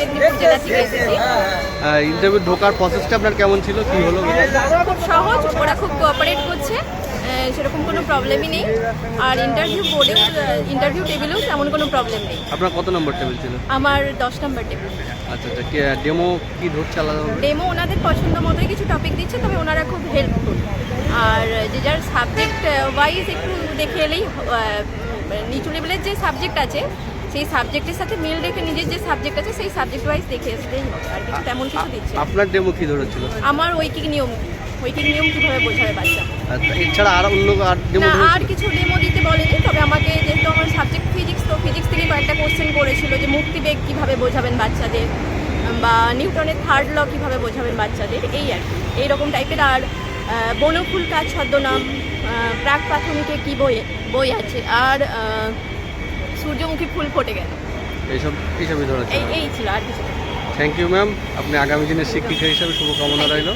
মেদিনীপুর জেলা থেকে এসেছি। ইন্টারভিউ ঢোকার প্রসেসটা আপনার কেমন ছিল, কি হলো? খুব সহজ, ওরা খুব কোঅপারেট করছে, সেরকম কোনো প্রবলেমই নেই। আর ইন্টারভিউ টেবিলেও তেমন কোনো প্রবলেম নেই। আপনার কত নম্বর টেবিল ছিল? আমার 10 নম্বর টেবিল। আচ্ছা আচ্ছা, ডেমো কি ধরছে আলাদা? ডেমো ওনাদের পছন্দ মতোই কিছু টপিক দিচ্ছে, তবে ওনারা খুব হেল্পফুল। আর যে যার সাবজেক্ট ওয়াইজ একটু দেখে এলেই, নিচু লেভেলের যে সাবজেক্ট আছে সেই সাবজেক্টের সাথে মিল রেখে নিজের যে সাবজেক্ট আছে সেই সাবজেক্ট ওয়াইজ দেখে আসলেই হবে, আর কিছু তেমন কিছু দিচ্ছে। আপনার ডেমো কি ধরেছিল? আমার ঐকিক নিয়ম কীভাবে বোঝাবে বাচ্চা। আচ্ছা, এছাড়া আর অন্য ডেমো? না, আর কিছু ডেমো দিতে বলেনি, তবে আমাকে যেহেতু আমার সাবজেক্ট ফিজিক্স, তো ফিজিক্স থেকে কয়েকটা কোশ্চেন করেছিল যে মুক্তিবেগ কীভাবে বোঝাবেন বাচ্চাদের, বা নিউটনের থার্ড ল কীভাবে বোঝাবেন বাচ্চাদের, এই আর কি এইরকম টাইপের। আর বনফুল কাজ ছদ্মনাম, প্রাক প্রাথমিকে কী বই আছে, আর সূর্যমুখী ফুল ফুটে গেল, এইসবই ধরেছে। এই ছিল, আর কিছু না। থ্যাংক ইউ ম্যাম, আপনি আগামী দিনের শিক্ষিকা হিসাবে শুভকামনা রইল।